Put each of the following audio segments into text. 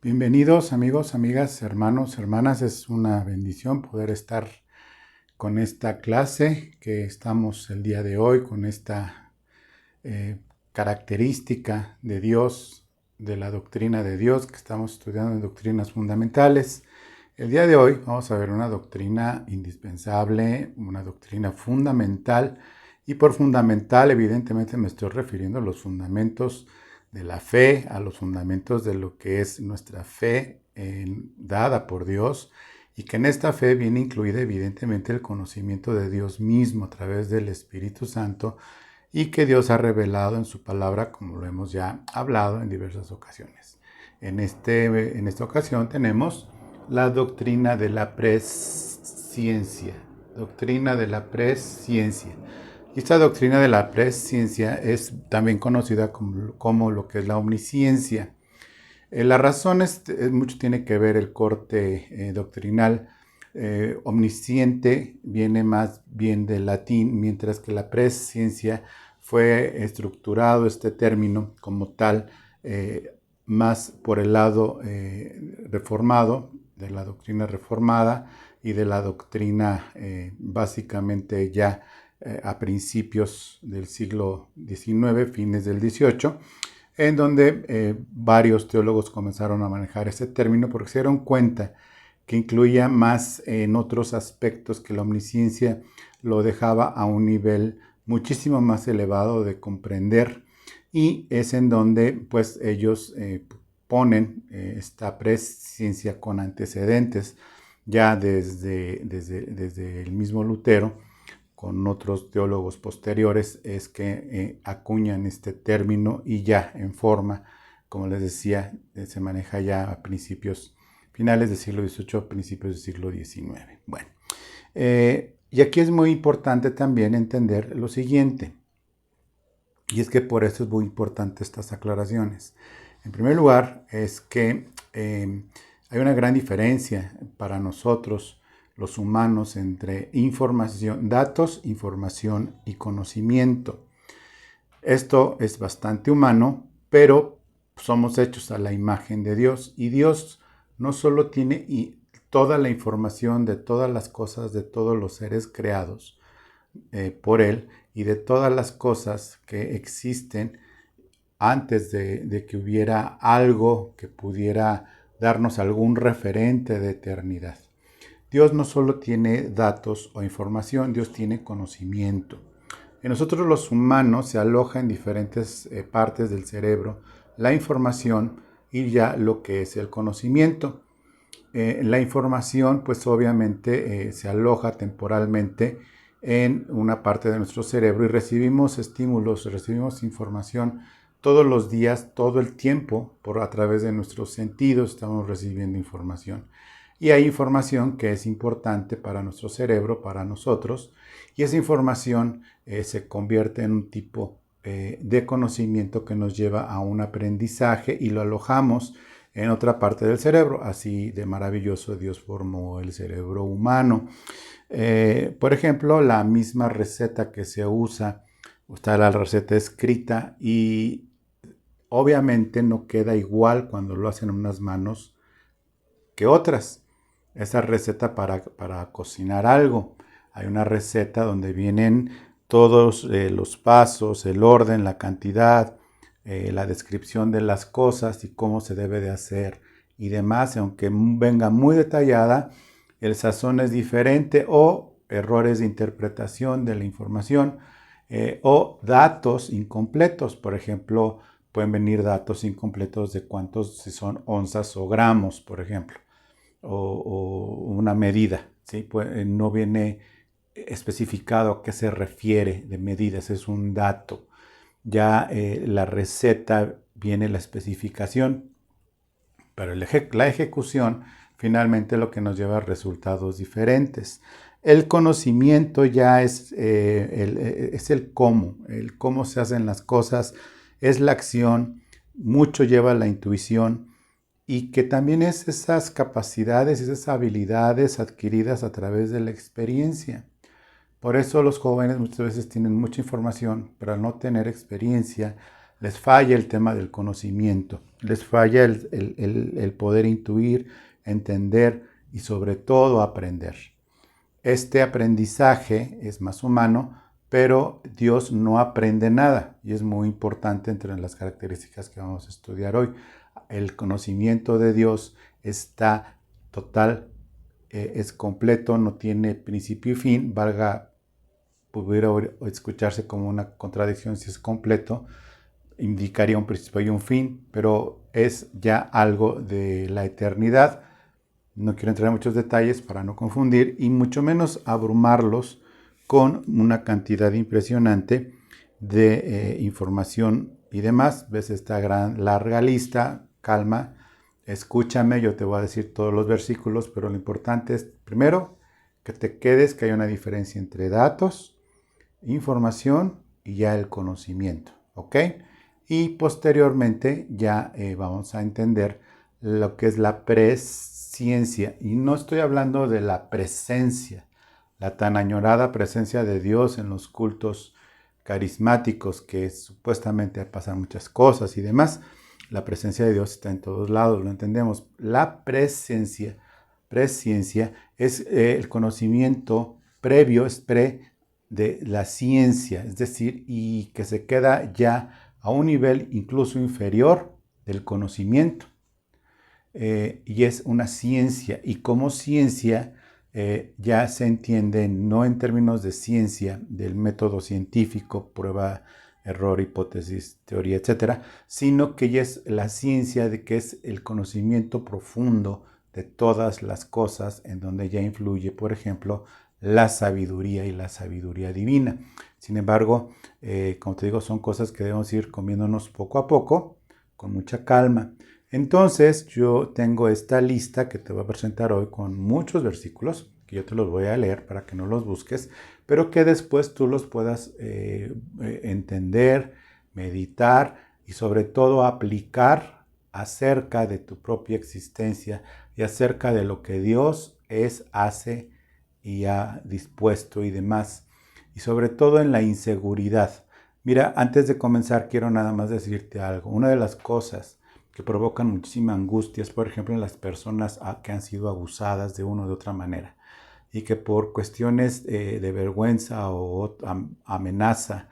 Bienvenidos amigos, amigas, hermanos, hermanas. Es una bendición poder estar con esta clase que estamos el día de hoy, con esta característica de Dios, de la doctrina de Dios que estamos estudiando en doctrinas fundamentales. El día de hoy vamos a ver una doctrina indispensable, una doctrina fundamental, y por fundamental evidentemente me estoy refiriendo a los fundamentos de la fe, a los fundamentos de lo que es nuestra fe dada por Dios, y que en esta fe viene incluida evidentemente el conocimiento de Dios mismo a través del Espíritu Santo, y que Dios ha revelado en su palabra, como lo hemos ya hablado en diversas ocasiones. En esta ocasión tenemos la doctrina de la presciencia. Doctrina de la presciencia. Y esta doctrina de la presciencia es también conocida como lo que es la omnisciencia. La razón mucho tiene que ver el corte doctrinal. Omnisciente viene más bien del latín, mientras que la presciencia fue estructurado este término como tal, más por el lado reformado, de la doctrina reformada y de la doctrina básicamente ya a principios del siglo XIX, fines del XVIII, en donde varios teólogos comenzaron a manejar este término porque se dieron cuenta que incluía más en otros aspectos, que la omnisciencia lo dejaba a un nivel muchísimo más elevado de comprender, y es en donde pues ellos ponen esta presciencia con antecedentes ya desde el mismo Lutero. Con otros teólogos posteriores es que acuñan este término, y ya en forma, como les decía, se maneja ya a finales del siglo XVIII, principios del siglo XIX. Bueno, y aquí es muy importante también entender lo siguiente, y es que por eso es muy importante estas aclaraciones. En primer lugar, es que hay una gran diferencia para nosotros, los humanos, entre datos, información y conocimiento. Esto es bastante humano, pero somos hechos a la imagen de Dios, y Dios no solo tiene toda la información de todas las cosas, de todos los seres creados por Él, y de todas las cosas que existen antes de que hubiera algo que pudiera darnos algún referente de eternidad. Dios no solo tiene datos o información, Dios tiene conocimiento. En nosotros los humanos se aloja en diferentes partes del cerebro la información y ya lo que es el conocimiento. La información pues obviamente se aloja temporalmente en una parte de nuestro cerebro, y recibimos estímulos, recibimos información todos los días, todo el tiempo, a través de nuestros sentidos estamos recibiendo información. Y hay información que es importante para nuestro cerebro, para nosotros, y esa información se convierte en un tipo de conocimiento que nos lleva a un aprendizaje, y lo alojamos en otra parte del cerebro. Así de maravilloso Dios formó el cerebro humano. Por ejemplo, la misma receta que se usa, está la receta escrita, y obviamente no queda igual cuando lo hacen en unas manos que otras. Esa receta para cocinar algo. Hay una receta donde vienen todos los pasos, el orden, la cantidad, la descripción de las cosas y cómo se debe de hacer y demás. Aunque venga muy detallada, el sazón es diferente, o errores de interpretación de la información, o datos incompletos. Por ejemplo, pueden venir datos incompletos de cuántos, si son onzas o gramos, por ejemplo, o una medida, ¿sí? Pues no viene especificado a qué se refiere de medidas, es un dato. Ya la receta viene la especificación, pero la ejecución finalmente lo que nos lleva a resultados diferentes. El conocimiento ya es el cómo se hacen las cosas, es la acción, mucho lleva la intuición, y que también es esas capacidades, esas habilidades adquiridas a través de la experiencia. Por eso los jóvenes muchas veces tienen mucha información, pero al no tener experiencia, les falla el tema del conocimiento, les falla el poder intuir, entender y sobre todo aprender. Este aprendizaje es más humano, pero Dios no aprende nada y es muy importante entre las características que vamos a estudiar hoy. El conocimiento de Dios está total, es completo, no tiene principio y fin, pudiera escucharse como una contradicción si es completo, indicaría un principio y un fin, pero es ya algo de la eternidad. No quiero entrar en muchos detalles para no confundir y mucho menos abrumarlos con una cantidad impresionante de información y demás. Ves esta larga lista, calma, escúchame, yo te voy a decir todos los versículos, pero lo importante es, primero, que te quedes que hay una diferencia entre datos, información y ya el conocimiento, ¿ok? Y posteriormente ya vamos a entender lo que es la presciencia. Y no estoy hablando de la presencia, la tan añorada presencia de Dios en los cultos carismáticos, que supuestamente pasan muchas cosas y demás. La presencia de Dios está en todos lados, lo entendemos. La presciencia es el conocimiento previo, es de la ciencia, es decir, y que se queda ya a un nivel incluso inferior del conocimiento. Y es una ciencia, y como ciencia ya se entiende no en términos de ciencia, del método científico, prueba, error, hipótesis, teoría, etcétera, sino que ya es la ciencia de que es el conocimiento profundo de todas las cosas, en donde ya influye, por ejemplo, la sabiduría y la sabiduría divina. Sin embargo, como te digo, son cosas que debemos ir comiéndonos poco a poco, con mucha calma. Entonces, yo tengo esta lista que te voy a presentar hoy con muchos versículos, que yo te los voy a leer para que no los busques, pero que después tú los puedas entender, meditar y sobre todo aplicar acerca de tu propia existencia y acerca de lo que Dios es, hace y ha dispuesto y demás. Y sobre todo en la inseguridad. Mira, antes de comenzar quiero nada más decirte algo. Una de las cosas que provocan muchísima angustia es, por ejemplo, en las personas que han sido abusadas de una o de otra manera y que por cuestiones de vergüenza o amenaza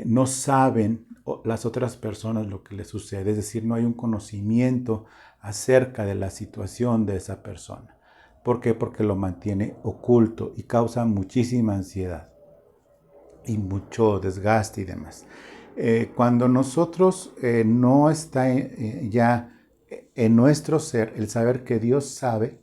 no saben las otras personas lo que les sucede, es decir, no hay un conocimiento acerca de la situación de esa persona. ¿Por qué? Porque lo mantiene oculto y causa muchísima ansiedad y mucho desgaste y demás. Cuando nosotros no está ya en nuestro ser el saber que Dios sabe,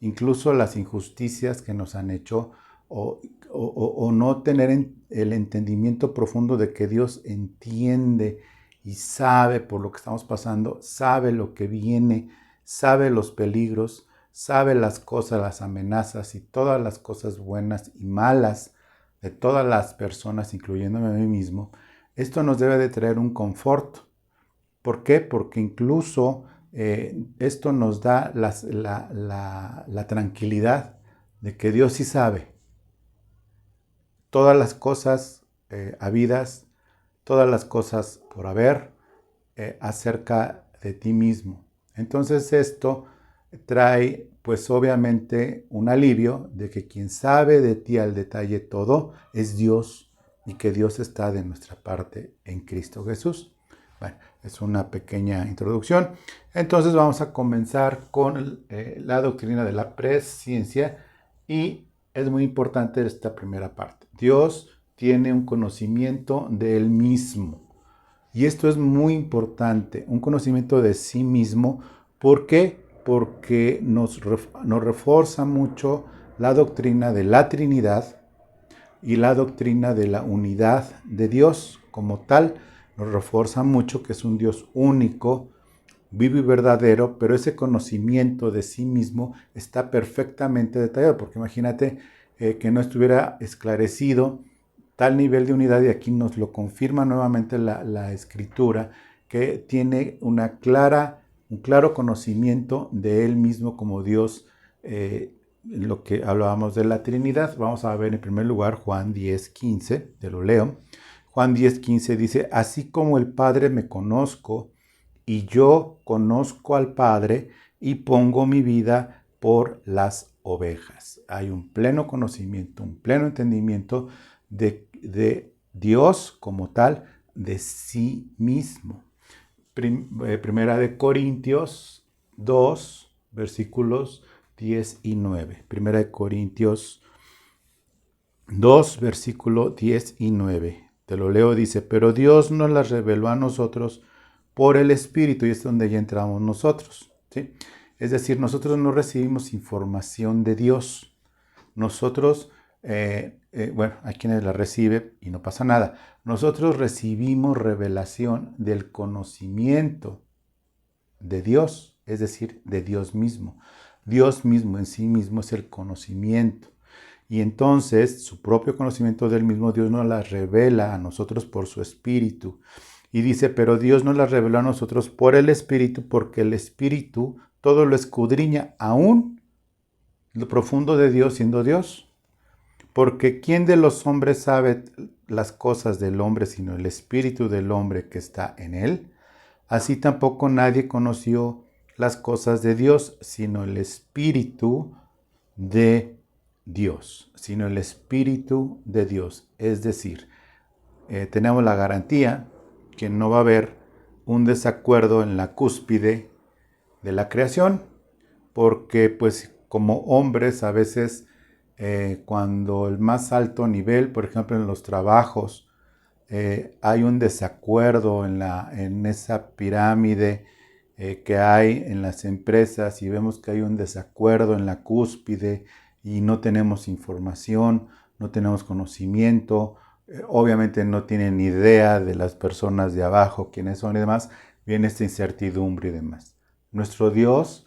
incluso las injusticias que nos han hecho, o no tener el entendimiento profundo de que Dios entiende y sabe por lo que estamos pasando, sabe lo que viene, sabe los peligros, sabe las cosas, las amenazas y todas las cosas buenas y malas de todas las personas, incluyéndome a mí mismo. Esto nos debe de traer un confort. ¿Por qué? Porque incluso esto nos da la tranquilidad de que Dios sí sabe todas las cosas habidas, todas las cosas por haber acerca de ti mismo. Entonces esto trae pues obviamente un alivio de que quien sabe de ti al detalle todo es Dios y que Dios está de nuestra parte en Cristo Jesús. Bueno, es una pequeña introducción. Entonces vamos a comenzar con la doctrina de la presciencia y es muy importante esta primera parte. Dios tiene un conocimiento de Él mismo. Y esto es muy importante, un conocimiento de sí mismo. ¿Por qué? Porque nos refuerza mucho la doctrina de la Trinidad y la doctrina de la unidad de Dios como tal. Nos refuerza mucho que es un Dios único, vivo y verdadero, pero ese conocimiento de sí mismo está perfectamente detallado, porque imagínate que no estuviera esclarecido tal nivel de unidad, y aquí nos lo confirma nuevamente la Escritura, que tiene un claro conocimiento de Él mismo como Dios, lo que hablábamos de la Trinidad. Vamos a ver en primer lugar Juan 10:15, te lo leo. Juan 10:15 dice, así como el Padre me conozco y yo conozco al Padre y pongo mi vida por las ovejas. Hay un pleno conocimiento, un pleno entendimiento de Dios como tal, de sí mismo. Primera de Corintios 2, versículos 10 y 9. Primera de Corintios 2, versículo 10 y 9. Te lo leo, dice, pero Dios nos las reveló a nosotros por el Espíritu, y es donde ya entramos nosotros, ¿sí? Es decir, nosotros no recibimos información de Dios. Nosotros, bueno, hay quienes la reciben y no pasa nada. Nosotros recibimos revelación del conocimiento de Dios, es decir, de Dios mismo. Dios mismo en sí mismo es el conocimiento. Y entonces su propio conocimiento del mismo Dios nos la revela a nosotros por su Espíritu. Y dice, pero Dios nos la reveló a nosotros por el Espíritu, porque el Espíritu todo lo escudriña, aún lo profundo de Dios siendo Dios. Porque ¿quién de los hombres sabe las cosas del hombre sino el Espíritu del hombre que está en él? Así tampoco nadie conoció las cosas de Dios, sino el Espíritu de Dios, sino el Espíritu de Dios. Es decir, tenemos la garantía que no va a haber un desacuerdo en la cúspide de la creación, porque pues como hombres a veces cuando el más alto nivel, por ejemplo en los trabajos, hay un desacuerdo en esa pirámide que hay en las empresas y vemos que hay un desacuerdo en la cúspide y no tenemos información, no tenemos conocimiento, obviamente no tienen idea de las personas de abajo, quiénes son y demás, viene esta incertidumbre y demás. Nuestro Dios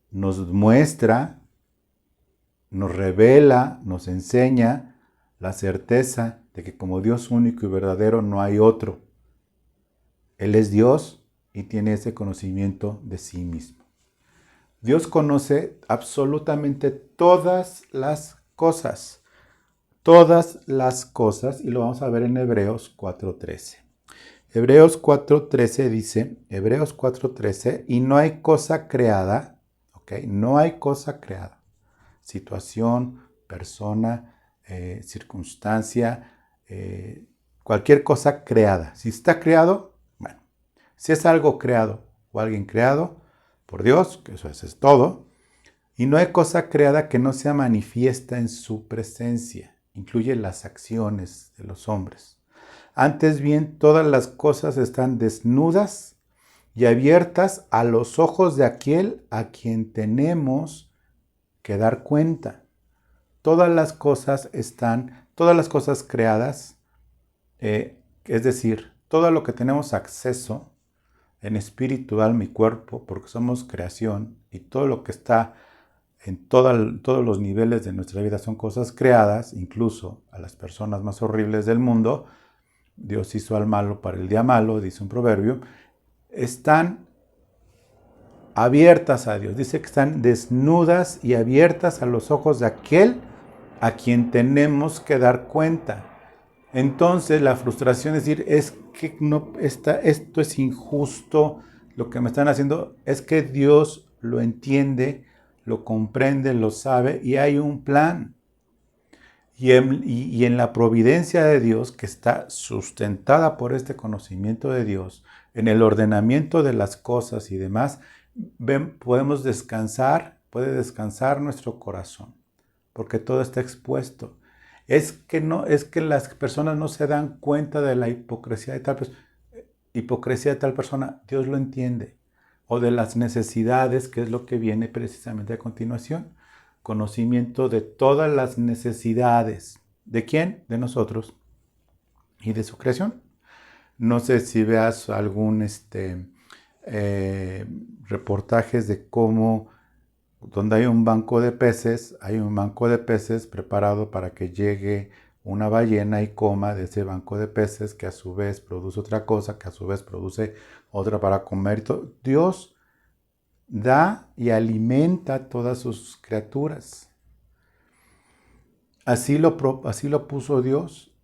nos muestra, nos revela, nos enseña la certeza de que como Dios único y verdadero no hay otro. Él es Dios y tiene ese conocimiento de sí mismo. Dios conoce absolutamente todas las cosas, y lo vamos a ver en Hebreos 4:13. Hebreos 4:13 dice, Hebreos 4:13, y no hay cosa creada, ¿ok? No hay cosa creada, situación, persona, circunstancia, cualquier cosa creada. Si está creado, bueno, si es algo creado o alguien creado por Dios, que eso es todo, y no hay cosa creada que no sea manifiesta en su presencia, incluye las acciones de los hombres. Antes bien, todas las cosas están desnudas y abiertas a los ojos de aquel a quien tenemos que dar cuenta. Todas las cosas creadas, es decir, todo lo que tenemos acceso en espíritu, alma y cuerpo, porque somos creación, y todo lo que está en todos los niveles de nuestra vida son cosas creadas, incluso a las personas más horribles del mundo. Dios hizo al malo para el día malo, dice un proverbio, están abiertas a Dios. Dice que están desnudas y abiertas a los ojos de aquel a quien tenemos que dar cuenta. Entonces la frustración es decir, es que no esto es injusto, lo que me están haciendo, es que Dios lo entiende, lo comprende, lo sabe y hay un plan. Y en la providencia de Dios, que está sustentada por este conocimiento de Dios, en el ordenamiento de las cosas y demás, podemos descansar, puede descansar nuestro corazón, porque todo está expuesto. Es que las personas no se dan cuenta de la hipocresía de tal persona, Dios lo entiende, o de las necesidades, que es lo que viene precisamente a continuación. Conocimiento de todas las necesidades. ¿De quién? De nosotros y de su creación. No sé si veas algún reportajes de cómo, donde hay un banco de peces preparado para que llegue una ballena y coma de ese banco de peces, que a su vez produce otra cosa, que a su vez produce otra para comer. Dios da y alimenta a todas sus criaturas. Así lo puso Dios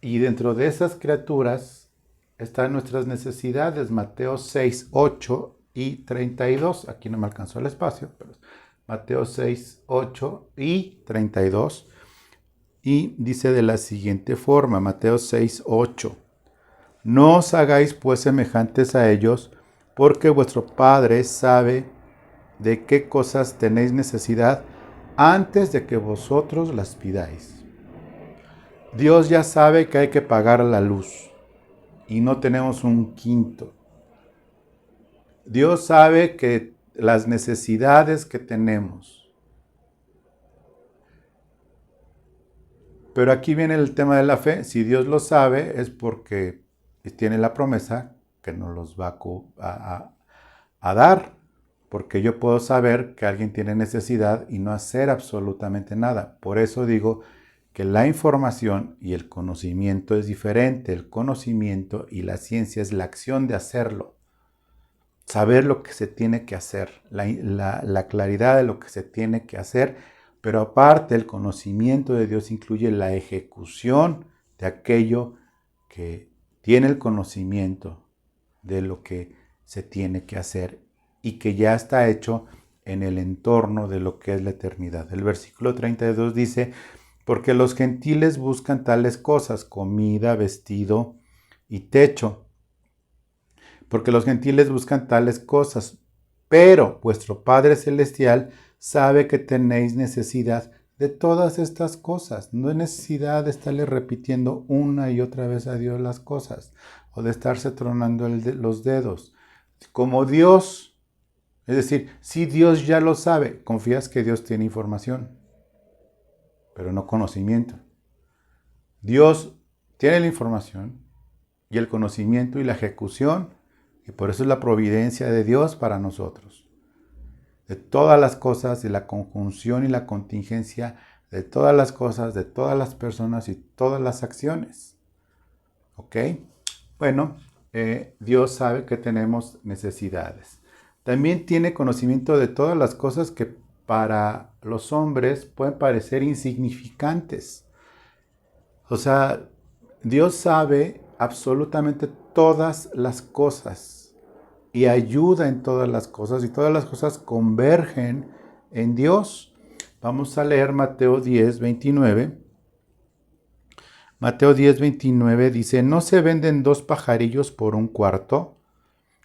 Y dentro de esas criaturas están nuestras necesidades, Mateo 6, 8 y 32. Aquí no me alcanzó el espacio, pero Mateo 6, 8 y 32. Y dice de la siguiente forma, Mateo 6, 8. No os hagáis pues semejantes a ellos, porque vuestro Padre sabe de qué cosas tenéis necesidad antes de que vosotros las pidáis. Dios ya sabe que hay que pagar la luz y no tenemos un quinto. Dios sabe que las necesidades que tenemos. Pero aquí viene el tema de la fe. Si Dios lo sabe es porque tiene la promesa que nos los va a dar. Porque yo puedo saber que alguien tiene necesidad y no hacer absolutamente nada. Por eso digo que la información y el conocimiento es diferente. El conocimiento y la ciencia es la acción de hacerlo. Saber lo que se tiene que hacer, la claridad de lo que se tiene que hacer, pero aparte el conocimiento de Dios incluye la ejecución de aquello que tiene el conocimiento de lo que se tiene que hacer y que ya está hecho en el entorno de lo que es la eternidad. El versículo 32 dice, porque los gentiles buscan tales cosas, comida, vestido y techo. Porque los gentiles buscan tales cosas, pero vuestro Padre Celestial sabe que tenéis necesidad de todas estas cosas. No hay necesidad de estarle repitiendo una y otra vez a Dios las cosas, o de estarse tronando los dedos. Como Dios, es decir, si Dios ya lo sabe, confías que Dios tiene información, pero no conocimiento. Dios tiene la información y el conocimiento y la ejecución, y por eso es la providencia de Dios para nosotros. De todas las cosas, de la conjunción y la contingencia, de todas las cosas, de todas las personas y todas las acciones. ¿Ok? Bueno, Dios sabe que tenemos necesidades. También tiene conocimiento de todas las cosas que para los hombres pueden parecer insignificantes. O sea, Dios sabe absolutamente todas las cosas y ayuda en todas las cosas y todas las cosas convergen en Dios. Vamos a leer Mateo 10, 29. Mateo 10, 29 dice, ¿no se venden 2 pajarillos por un cuarto?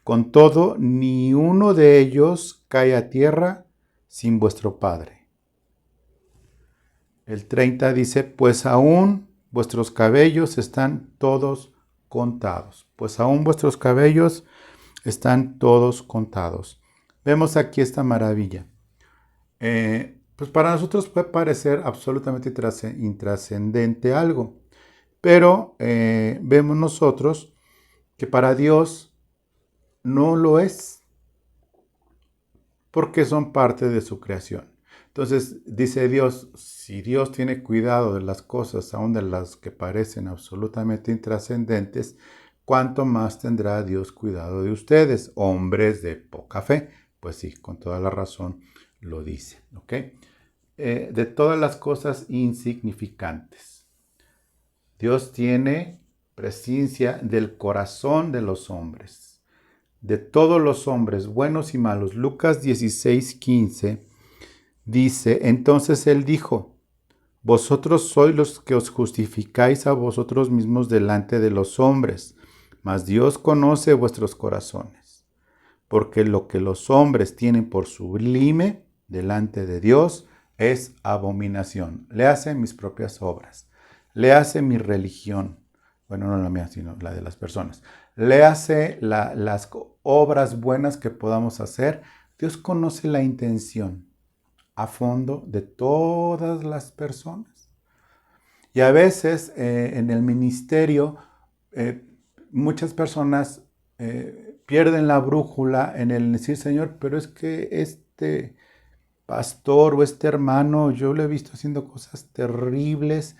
Con todo, ni uno de ellos cae a tierra sin vuestro Padre. El 30 dice, pues aún vuestros cabellos están todos contados. Pues aún vuestros cabellos están todos contados. Vemos aquí esta maravilla. Pues para nosotros puede parecer absolutamente intrascendente algo, pero vemos nosotros que para Dios no lo es, porque son parte de su creación. Entonces dice Dios, si Dios tiene cuidado de las cosas, aun de las que parecen absolutamente intrascendentes, ¿cuánto más tendrá Dios cuidado de ustedes, hombres de poca fe? Pues sí, con toda la razón lo dice. ¿Ok? De todas las cosas insignificantes. Dios tiene presencia del corazón de los hombres, de todos los hombres, buenos y malos. Lucas 16, 15 dice, entonces él dijo, vosotros sois los que os justificáis a vosotros mismos delante de los hombres, mas Dios conoce vuestros corazones, porque lo que los hombres tienen por sublime delante de Dios es abominación. Le hace mis propias obras, le hace mi religión, bueno, no la mía, sino la de las personas, le hace las obras buenas que podamos hacer. Dios conoce la intención a fondo de todas las personas. Y a veces en el ministerio muchas personas pierden la brújula en el decir, Señor, pero es que este pastor o este hermano, yo lo he visto haciendo cosas terribles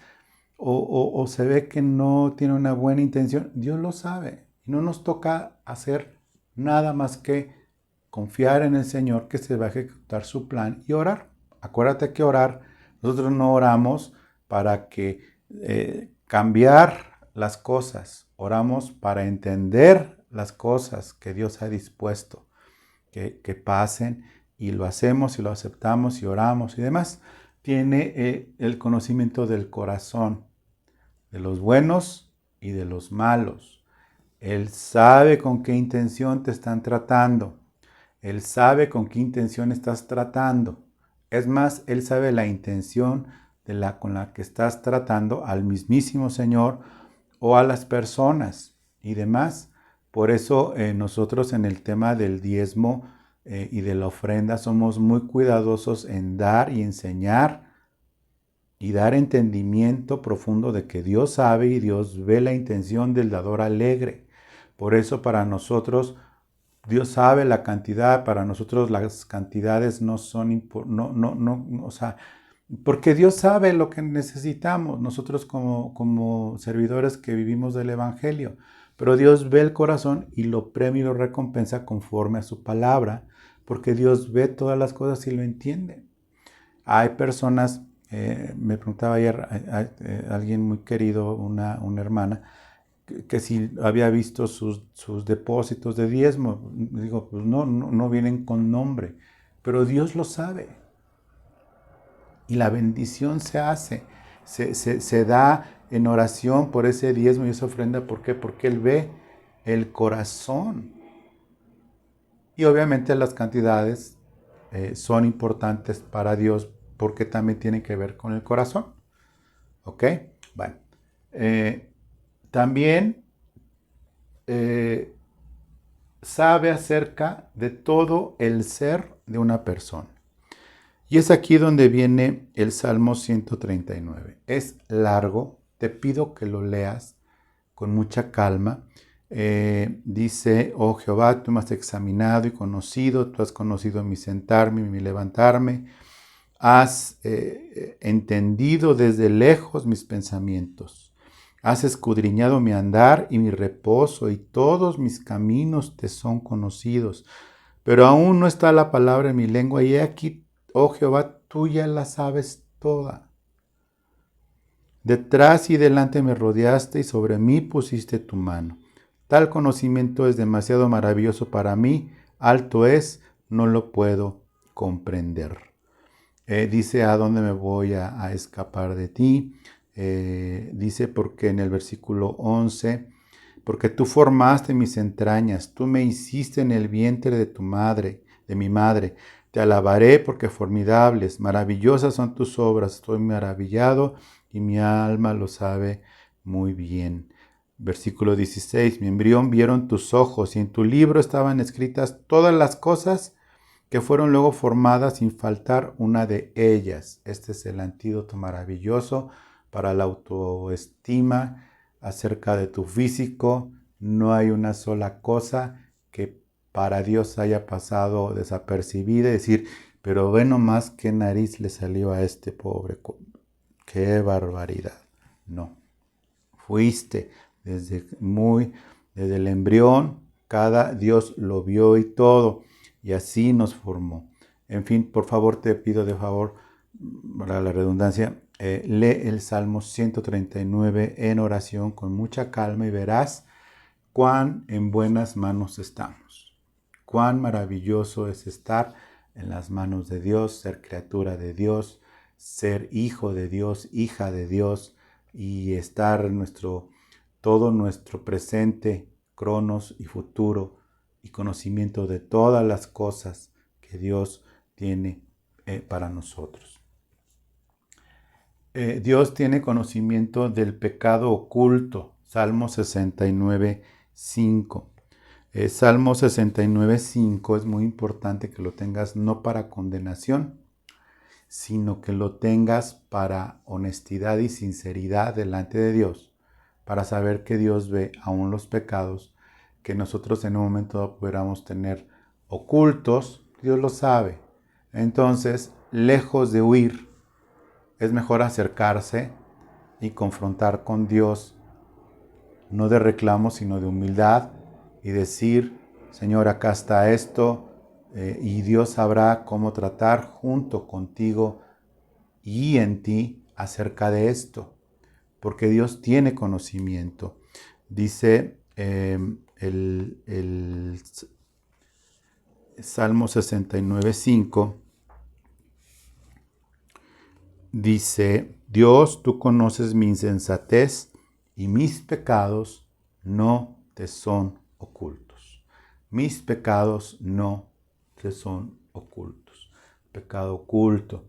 o se ve que no tiene una buena intención. Dios lo sabe. Y no nos toca hacer nada más que confiar en el Señor que se va a ejecutar su plan y orar. Acuérdate que orar, nosotros no oramos para que cambiar las cosas, oramos para entender las cosas que Dios ha dispuesto que pasen, y lo hacemos y lo aceptamos y oramos y demás. Tiene el conocimiento del corazón, de los buenos y de los malos. Él sabe con qué intención te están tratando. Él sabe con qué intención estás tratando. Es más, Él sabe la intención con la que estás tratando al mismísimo Señor o a las personas y demás. Por eso nosotros en el tema del diezmo y de la ofrenda somos muy cuidadosos en dar y enseñar y dar entendimiento profundo de que Dios sabe y Dios ve la intención del dador alegre. Por eso para nosotros Dios sabe la cantidad, para nosotros las cantidades no son, o sea, porque Dios sabe lo que necesitamos, nosotros como servidores que vivimos del Evangelio, pero Dios ve el corazón y lo premia y lo recompensa conforme a su palabra, porque Dios ve todas las cosas y lo entiende. Hay personas, me preguntaba ayer alguien muy querido, una hermana, que si había visto sus depósitos de diezmo. Digo, pues no vienen con nombre, pero Dios lo sabe. Y la bendición se hace, se da en oración por ese diezmo y esa ofrenda. ¿Por qué? Porque Él ve el corazón. Y obviamente las cantidades son importantes para Dios porque también tienen que ver con el corazón. ¿Ok? Bueno. También sabe acerca de todo el ser de una persona. Y es aquí donde viene el Salmo 139. Es largo, te pido que lo leas con mucha calma. Dice, oh Jehová, tú me has examinado y conocido, tú has conocido mi sentarme y mi levantarme, has entendido desde lejos mis pensamientos, has escudriñado mi andar y mi reposo, y todos mis caminos te son conocidos. Pero aún no está la palabra en mi lengua, y he aquí, oh Jehová, tú ya la sabes toda. Detrás y delante me rodeaste y sobre mí pusiste tu mano. Tal conocimiento es demasiado maravilloso para mí, alto es, no lo puedo comprender. Dice, ¿a dónde me voy a escapar de ti? Dice, porque en el versículo 11, porque tú formaste mis entrañas, tú me hiciste en el vientre de tu madre, de mi madre. Te alabaré porque formidables, maravillosas son tus obras. Estoy maravillado y mi alma lo sabe muy bien. Versículo 16, mi embrión vieron tus ojos y en tu libro estaban escritas todas las cosas que fueron luego formadas sin faltar una de ellas. Este es el antídoto maravilloso para la autoestima acerca de tu físico. No hay una sola cosa que para Dios haya pasado desapercibida, es decir, pero ve nomás qué nariz le salió a este pobre, qué barbaridad. No, fuiste desde el embrión, Dios lo vio y todo, y así nos formó. En fin, por favor, te pido de favor, para la redundancia, lee el Salmo 139 en oración con mucha calma y verás cuán en buenas manos estamos. Cuán maravilloso es estar en las manos de Dios, ser criatura de Dios, ser hijo de Dios, hija de Dios, y estar todo nuestro presente, cronos y futuro, y conocimiento de todas las cosas que Dios tiene para nosotros. Dios tiene conocimiento del pecado oculto. Salmo 69, 5. Salmo 69, 5 es muy importante que lo tengas no para condenación, sino que lo tengas para honestidad y sinceridad delante de Dios, para saber que Dios ve aún los pecados que nosotros en un momento pudiéramos tener ocultos. Dios lo sabe. Entonces, lejos de huir, es mejor acercarse y confrontar con Dios, no de reclamo, sino de humildad, y decir, Señor, acá está esto, y Dios sabrá cómo tratar junto contigo y en ti acerca de esto. porque Dios tiene conocimiento. Dice el Salmo 69:5, dice: Dios, tú conoces mi insensatez y mis pecados no te son ocultos. Mis pecados no te son ocultos. Pecado oculto.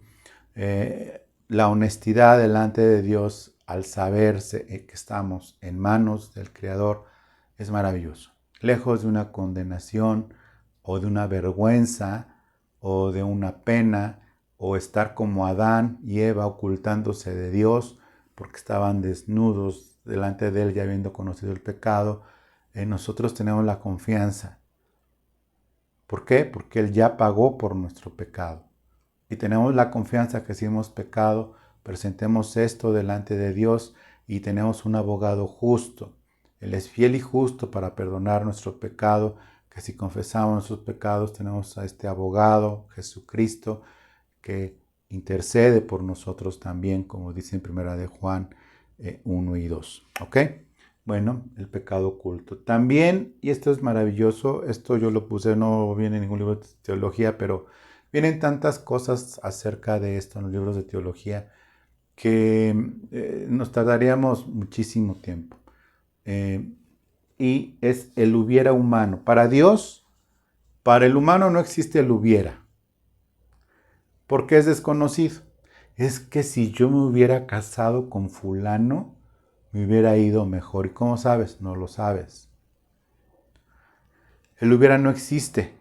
La honestidad delante de Dios al saberse que estamos en manos del Creador es maravilloso. Lejos de una condenación o de una vergüenza o de una pena o estar como Adán y Eva ocultándose de Dios porque estaban desnudos delante de Él ya habiendo conocido el pecado, nosotros tenemos la confianza. ¿Por qué? Porque Él ya pagó por nuestro pecado. Y tenemos la confianza que si hemos pecado, presentemos esto delante de Dios y tenemos un abogado justo. Él es fiel y justo para perdonar nuestro pecado, que si confesamos nuestros pecados tenemos a este abogado, Jesucristo, que intercede por nosotros también, como dice en 1 de Juan 1 y 2. ¿Ok? Bueno, el pecado oculto. También, y esto es maravilloso, esto yo lo puse, no viene en ningún libro de teología, pero vienen tantas cosas acerca de esto en los libros de teología que nos tardaríamos muchísimo tiempo. Y es el hubiera humano. Para Dios, para el humano no existe el hubiera, porque es desconocido. Es que si yo me hubiera casado con fulano, me hubiera ido mejor. ¿Y cómo sabes? No lo sabes. El hubiera no existe.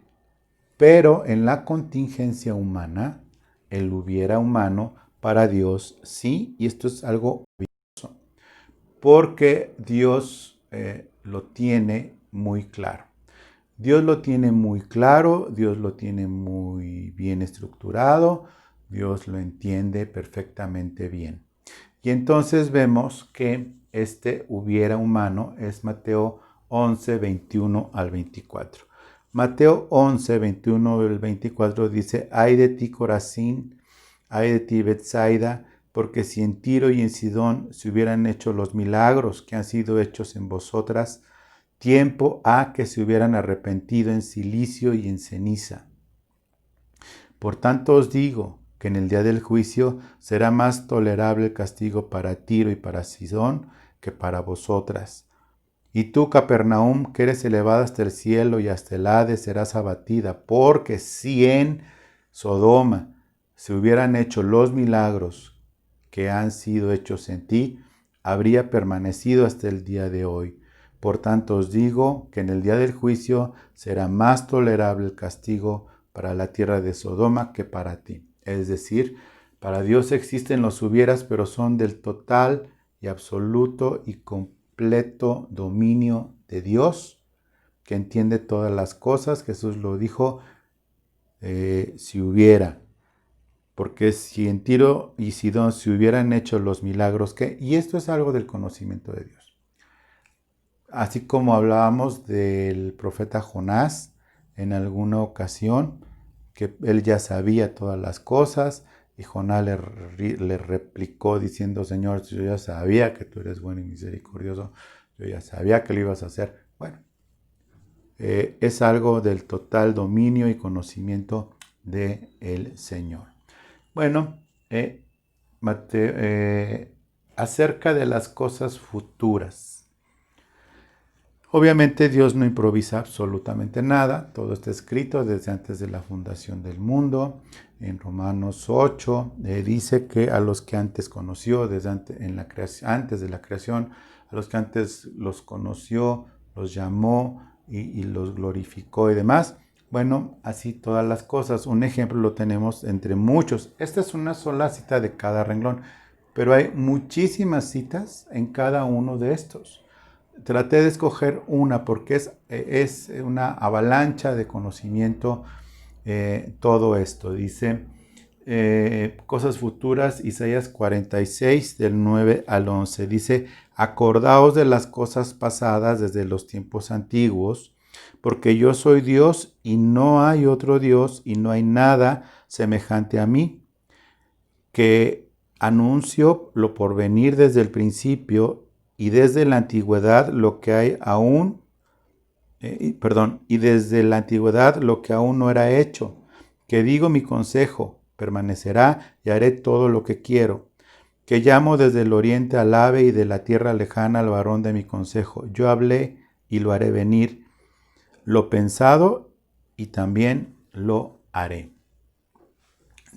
Pero en la contingencia humana, el hubiera humano para Dios sí, y esto es algo maravilloso, porque Dios lo tiene muy claro. Dios lo tiene muy claro, Dios lo tiene muy bien estructurado, Dios lo entiende perfectamente bien. Y entonces vemos que este hubiera humano es Mateo 11, 21 al 24. Mateo 11, 21 al 24 dice: ay de ti, Corazín, ay de ti, Betsaida, porque si en Tiro y en Sidón se hubieran hecho los milagros que han sido hechos en vosotras, tiempo ha que se hubieran arrepentido en cilicio y en ceniza. Por tanto os digo que en el día del juicio será más tolerable el castigo para Tiro y para Sidón que para vosotras. Y tú, Capernaum, que eres elevada hasta el cielo y hasta el Hades, serás abatida, porque si en Sodoma se hubieran hecho los milagros que han sido hechos en ti, habría permanecido hasta el día de hoy. Por tanto os digo que en el día del juicio será más tolerable el castigo para la tierra de Sodoma que para ti. Es decir, para Dios existen los hubieras, pero son del total y absoluto y completo dominio de Dios, que entiende todas las cosas. Jesús lo dijo, si hubiera. Porque si en Tiro y Sidón se hubieran hecho los milagros que... Y esto es algo del conocimiento de Dios. Así como hablábamos del profeta Jonás en alguna ocasión, que él ya sabía todas las cosas, y Jonás le replicó diciendo: Señor, yo ya sabía que tú eres bueno y misericordioso, yo ya sabía que lo ibas a hacer. Bueno, es algo del total dominio y conocimiento del Señor. Bueno, acerca de las cosas futuras. Obviamente Dios no improvisa absolutamente nada, todo está escrito desde antes de la fundación del mundo. En Romanos 8 dice que a los que antes conoció, antes de la creación, a los que antes los conoció, los llamó y los glorificó y demás. Bueno, así todas las cosas. Un ejemplo lo tenemos entre muchos. Esta es una sola cita de cada renglón, pero hay muchísimas citas en cada uno de estos. Traté de escoger una porque es una avalancha de conocimiento todo esto. Dice cosas futuras, Isaías 46 del 9 al 11. Dice: acordaos de las cosas pasadas desde los tiempos antiguos, porque yo soy Dios y no hay otro Dios y no hay nada semejante a mí, que anuncio lo por venir desde el principio y desde la antigüedad lo que hay aún, y desde la antigüedad lo que aún no era hecho, que digo mi consejo, permanecerá y haré todo lo que quiero, que llamo desde el oriente al ave y de la tierra lejana al varón de mi consejo. Yo hablé y lo haré venir, lo pensado y también lo haré.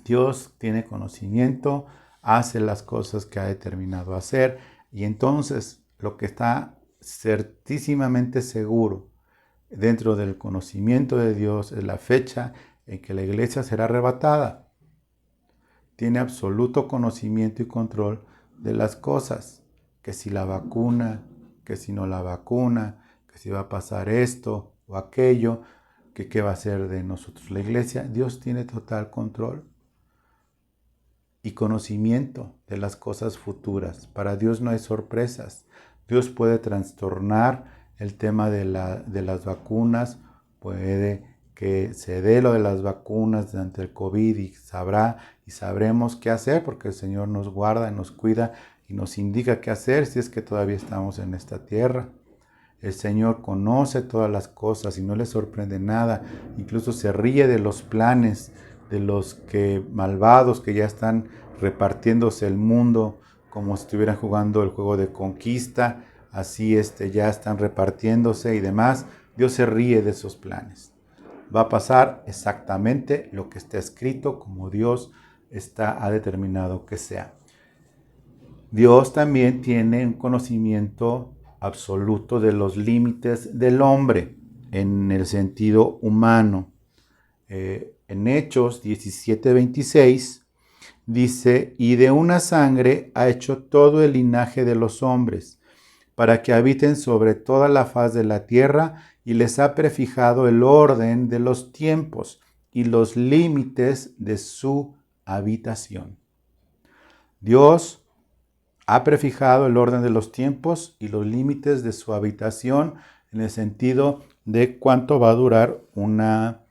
Dios tiene conocimiento, hace las cosas que ha determinado hacer, y entonces lo que está certísimamente seguro dentro del conocimiento de Dios es la fecha en que la iglesia será arrebatada. Tiene absoluto conocimiento y control de las cosas, que si la vacuna, que si no la vacuna, que si va a pasar esto o aquello, que qué va a hacer de nosotros la iglesia. Dios tiene total control y conocimiento de las cosas futuras. Para Dios no hay sorpresas. Dios puede trastornar el tema de las vacunas, puede que se dé lo de las vacunas ante el COVID y sabremos qué hacer, porque el Señor nos guarda, nos cuida y nos indica qué hacer si es que todavía estamos en esta tierra. El Señor conoce todas las cosas y no le sorprende nada. Incluso se ríe de los planes de los malvados que ya están repartiéndose el mundo como si estuvieran jugando el juego de conquista. Así ya están repartiéndose y demás. Dios se ríe de esos planes. Va a pasar exactamente lo que está escrito, como Dios ha determinado que sea. Dios también tiene un conocimiento absoluto de los límites del hombre en el sentido humano. En Hechos 17:26 dice: y de una sangre ha hecho todo el linaje de los hombres, para que habiten sobre toda la faz de la tierra, y les ha prefijado el orden de los tiempos y los límites de su habitación. Dios ha prefijado el orden de los tiempos y los límites de su habitación en el sentido de cuánto va a durar una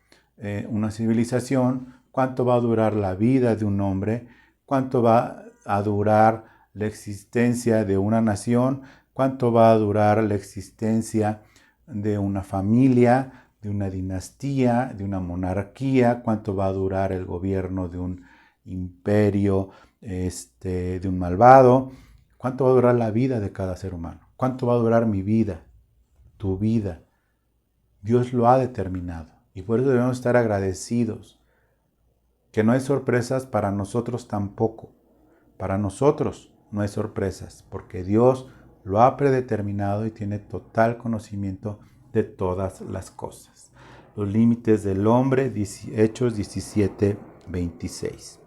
civilización, cuánto va a durar la vida de un hombre, cuánto va a durar la existencia de una nación, cuánto va a durar la existencia de una familia, de una dinastía, de una monarquía, cuánto va a durar el gobierno de un imperio, de un malvado. ¿Cuánto va a durar la vida de cada ser humano? ¿Cuánto va a durar mi vida? Tu vida. Dios lo ha determinado. Y por eso debemos estar agradecidos. Que no hay sorpresas para nosotros tampoco. Para nosotros no hay sorpresas, porque Dios lo ha predeterminado y tiene total conocimiento de todas las cosas. Los límites del hombre, Hechos 17:26.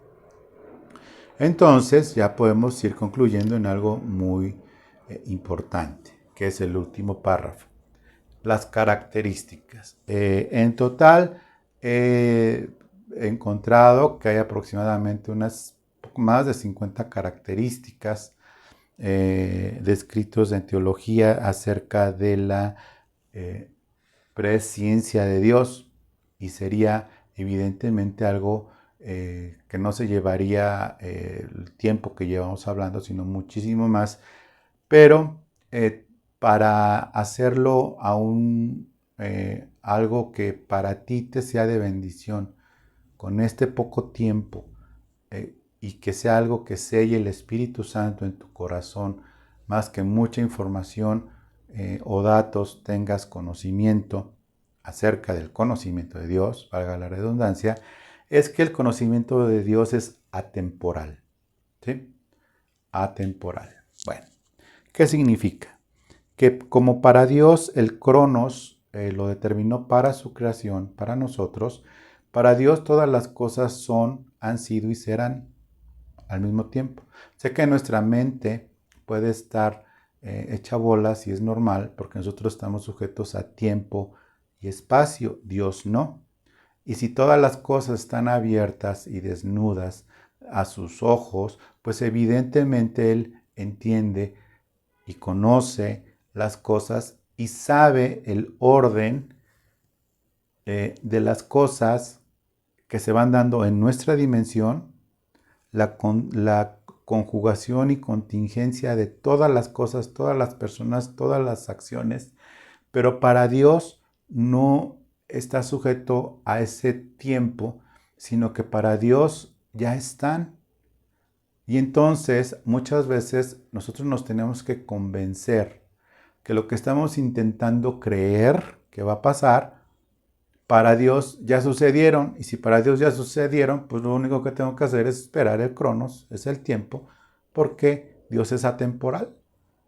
Entonces ya podemos ir concluyendo en algo muy importante, que es el último párrafo. Las características. En total he encontrado que hay aproximadamente unas poco más de 50 características descritos en teología acerca de la presciencia de Dios, y sería evidentemente algo que no se llevaría el tiempo que llevamos hablando, sino muchísimo más, pero para hacerlo aún algo que para ti te sea de bendición con este poco tiempo, y que sea algo que selle el Espíritu Santo en tu corazón, más que mucha información o datos tengas conocimiento acerca del conocimiento de Dios, valga la redundancia, es que el conocimiento de Dios es atemporal. ¿Sí? Atemporal. Bueno, ¿qué significa? Que como para Dios el Cronos lo determinó para su creación, para nosotros, para Dios todas las cosas son, han sido y serán al mismo tiempo. Sé que nuestra mente puede estar hecha bolas y es normal, porque nosotros estamos sujetos a tiempo y espacio, Dios no. Y si todas las cosas están abiertas y desnudas a sus ojos, pues evidentemente Él entiende y conoce las cosas y sabe el orden de las cosas que se van dando en nuestra dimensión, la conjugación y contingencia de todas las cosas, todas las personas, todas las acciones, pero para Dios no está sujeto a ese tiempo, sino que para Dios ya están. Y entonces muchas veces nosotros nos tenemos que convencer que lo que estamos intentando creer que va a pasar, para Dios ya sucedieron. Y si para Dios ya sucedieron, pues lo único que tengo que hacer es esperar el cronos, es el tiempo, porque Dios es atemporal.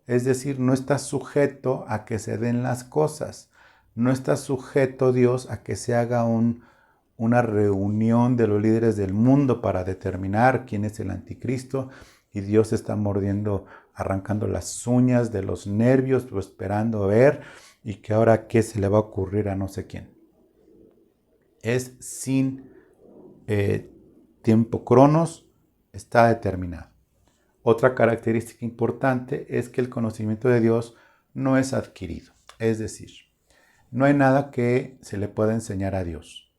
Es decir, no está sujeto a que se den las cosas. No está sujeto Dios a que se haga una reunión de los líderes del mundo para determinar quién es el anticristo, y Dios está mordiendo, arrancando las uñas de los nervios, pues, esperando a ver, y que ahora qué se le va a ocurrir a no sé quién. Es sin tiempo cronos, está determinado. Otra característica importante es que el conocimiento de Dios no es adquirido. Es decir, no hay nada que se le pueda enseñar a Dios.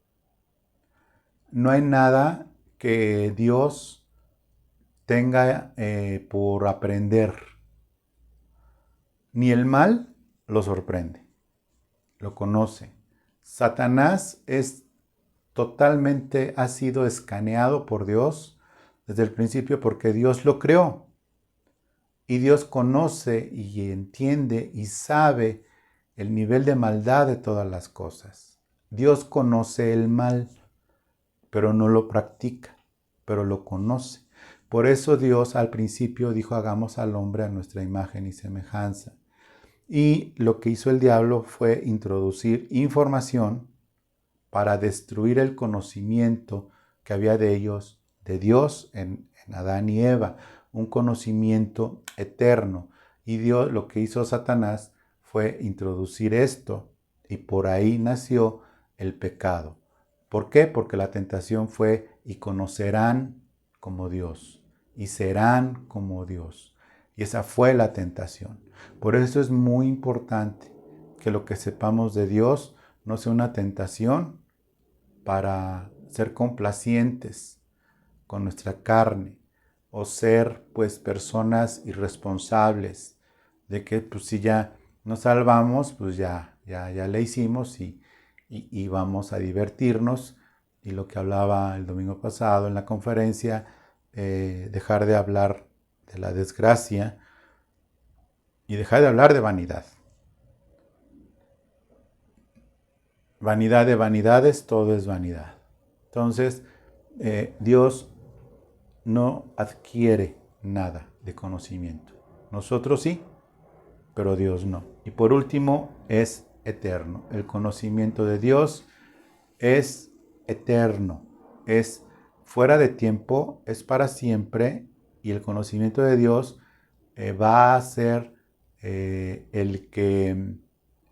No hay nada que Dios tenga por aprender. Ni el mal lo sorprende, lo conoce. Satanás ha sido escaneado por Dios desde el principio, porque Dios lo creó. Y Dios conoce y entiende y sabe el nivel de maldad de todas las cosas. Dios conoce el mal, pero no lo practica, pero lo conoce. Por eso Dios al principio dijo: hagamos al hombre a nuestra imagen y semejanza. Y lo que hizo el diablo fue introducir información para destruir el conocimiento que había de ellos, de Dios en Adán y Eva, un conocimiento eterno. Y Dios, lo que hizo Satanás fue introducir esto, y por ahí nació el pecado. ¿Por qué? Porque la tentación fue: y conocerán como Dios, y serán como Dios. Y esa fue la tentación. Por eso es muy importante que lo que sepamos de Dios no sea una tentación para ser complacientes con nuestra carne, o ser pues personas irresponsables, de que pues si ya nos salvamos, pues ya le hicimos, y vamos a divertirnos. Y lo que hablaba el domingo pasado en la conferencia, dejar de hablar de la desgracia y dejar de hablar de vanidad. Vanidad de vanidades, todo es vanidad. Entonces, Dios no adquiere nada de conocimiento. Nosotros sí, pero Dios no. Y por último, es eterno. El conocimiento de Dios es eterno, es fuera de tiempo, es para siempre, y el conocimiento de Dios va a ser el que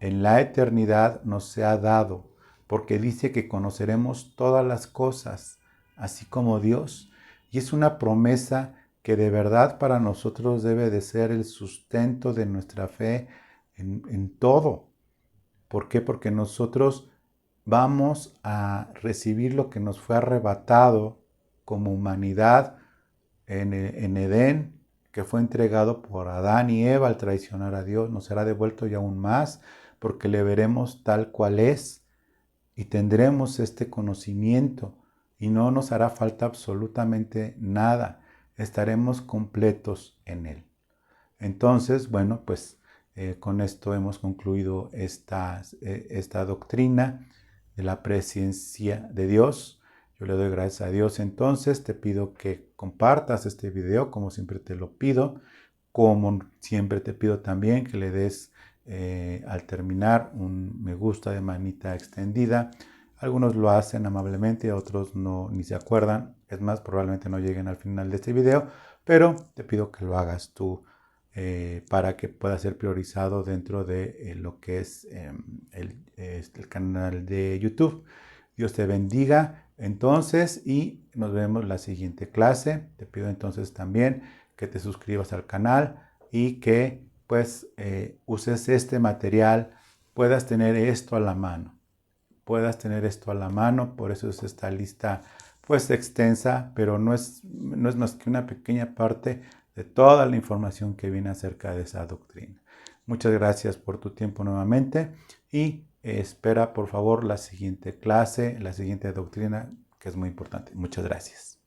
en la eternidad nos sea dado, porque dice que conoceremos todas las cosas, así como Dios. Y es una promesa que de verdad para nosotros debe de ser el sustento de nuestra fe en todo. ¿Por qué? Porque nosotros vamos a recibir lo que nos fue arrebatado como humanidad en Edén, que fue entregado por Adán y Eva al traicionar a Dios. Nos será devuelto y aún más, porque le veremos tal cual es, y tendremos este conocimiento, y no nos hará falta absolutamente nada. Estaremos completos en Él. Entonces, bueno, pues con esto hemos concluido esta doctrina de la presencia de Dios. Yo le doy gracias a Dios. Entonces te pido que compartas este video, como siempre te lo pido. Como siempre te pido también que le des al terminar un me gusta de manita extendida. Algunos lo hacen amablemente, otros no, ni se acuerdan. Es más, probablemente no lleguen al final de este video, pero te pido que lo hagas tú para que pueda ser priorizado dentro de lo que es el canal de YouTube. Dios te bendiga entonces, y nos vemos la siguiente clase. Te pido entonces también que te suscribas al canal y que pues uses este material, puedas tener esto a la mano. Por eso es esta lista pues extensa, pero no es más que una pequeña parte de toda la información que viene acerca de esa doctrina. Muchas gracias por tu tiempo nuevamente y espera por favor la siguiente clase, la siguiente doctrina, que es muy importante. Muchas gracias.